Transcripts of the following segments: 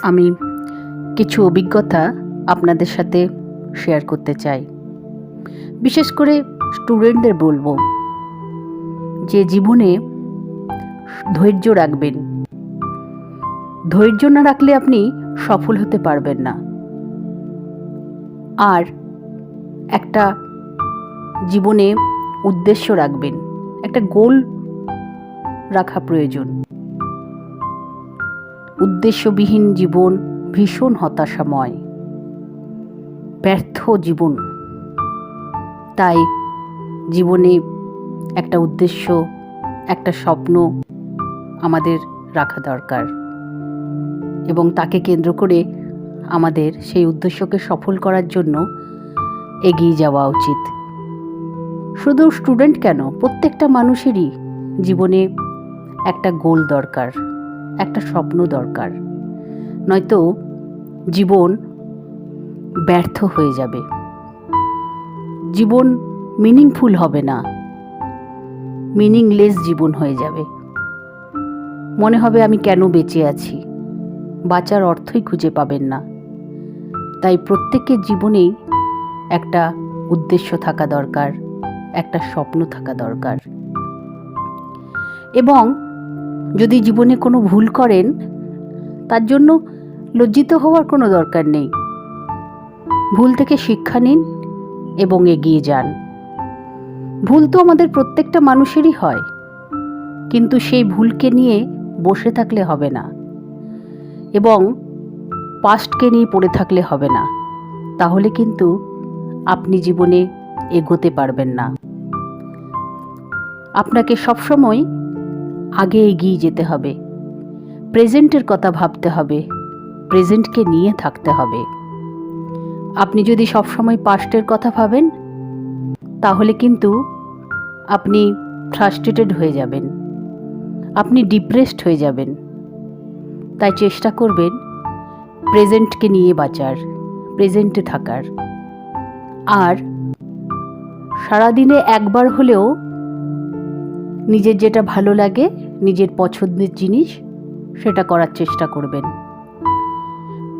আমি কিছু অভিজ্ঞতা আপনাদের সাথে শেয়ার করতে চাই। বিশেষ করে স্টুডেন্টদের বলবো যে জীবনে ধৈর্য রাখবেন। ধৈর্য না রাখলে আপনি সফল হতে পারবেন না। আর একটা জীবনে উদ্দেশ্য রাখবেন, একটা গোল রাখা প্রয়োজন। উদ্দেশ্যবিহীন জীবন ভীষণ হতাশাময়, ব্যর্থ জীবন। তাই জীবনে একটা উদ্দেশ্য, একটা স্বপ্ন আমাদের রাখা দরকার এবং তাকে কেন্দ্র করে আমাদের সেই উদ্দেশ্যকে সফল করার জন্য এগিয়ে যাওয়া উচিত। শুধু স্টুডেন্ট কেন, প্রত্যেকটা মানুষেরই জীবনে একটা গোল দরকার, একটা স্বপ্ন দরকার, নয়তো জীবন ব্যর্থ হয়ে যাবে, জীবন মিনিংফুল হবে না, মিনিংলেস জীবন হয়ে যাবে। মনে হবে আমি কেন বেঁচে আছি, বাঁচার অর্থই খুঁজে পাবেন না। তাই প্রত্যেকের জীবনেই একটা উদ্দেশ্য থাকা দরকার, একটা স্বপ্ন থাকা দরকার। এবং যদি জীবনে কোনো ভুল করেন, তার জন্য লজ্জিত হওয়ার কোনো দরকার নেই। ভুল থেকে শিক্ষা নিন এবং এগিয়ে যান। ভুল তো আমাদের প্রত্যেকটা মানুষেরই হয়, কিন্তু সেই ভুলকে নিয়ে বসে থাকলে হবে না এবং পাস্টকে নিয়ে পড়ে থাকলে হবে না। তাহলে কিন্তু আপনি জীবনে এগোতে পারবেন না। আপনাকে সবসময় আগে এগিয়ে যেতে হবে, প্রেজেন্টের কথা ভাবতে হবে, প্রেজেন্টকে নিয়ে থাকতে হবে। আপনি যদি সবসময় পাস্টের কথা ভাবেন, তাহলে কিন্তু আপনি ফ্রাস্ট্রেটেড হয়ে যাবেন, আপনি ডিপ্রেসড হয়ে যাবেন। তাই চেষ্টা করবেন প্রেজেন্টকে নিয়ে বাঁচার, প্রেজেন্টে থাকার। আর সারাদিনে একবার হলেও নিজের যেটা ভালো লাগে, নিজের পছন্দের জিনিস, সেটা করার চেষ্টা করবেন।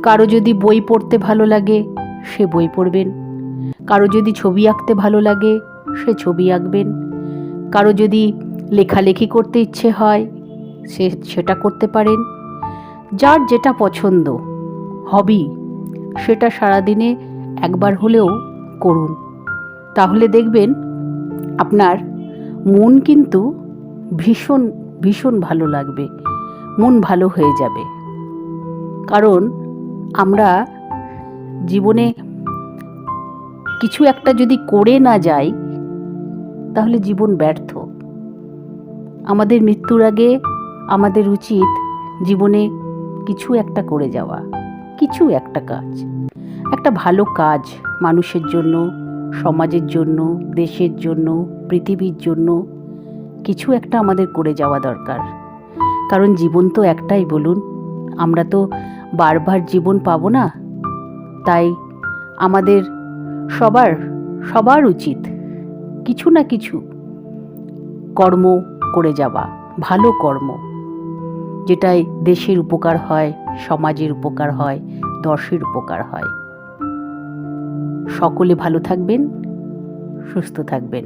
কারো যদি বই পড়তে ভালো লাগে, সে বই পড়বেন। কারো যদি ছবি আঁকতে ভালো লাগে, সে ছবি আঁকবেন। কারো যদি লেখালেখি করতে ইচ্ছে হয়, সেটা করতে পারেন। যার যেটা পছন্দ, হবি, সেটা সারাদিনে একবার হলেও করুন। তাহলে দেখবেন আপনার মন কিন্তু ভীষণ ভীষণ ভালো লাগবে, মন ভালো হয়ে যাবে। কারণ আমরা জীবনে কিছু একটা যদি করে না যাই, তাহলে জীবন ব্যর্থ। আমাদের মৃত্যুর আগে আমাদের উচিত জীবনে কিছু একটা করে যাওয়া, কিছু একটা কাজ, একটা ভালো কাজ, মানুষের জন্য, সমাজের জন্য, দেশের জন্য, পৃথিবীর জন্য কিছু একটা আমাদের করে যাওয়া দরকার। কারণ জীবন তো একটাই, বলুন। আমরা তো বারবার জীবন পাবো না। তাই আমাদের সবার উচিত কিছু না কিছু কর্ম করে যাওয়া, ভালো কর্ম, যেটাই দেশের উপকার হয়, সমাজের উপকার হয়, দশের উপকার হয়। সকলে ভালো থাকবেন, সুস্থ থাকবেন।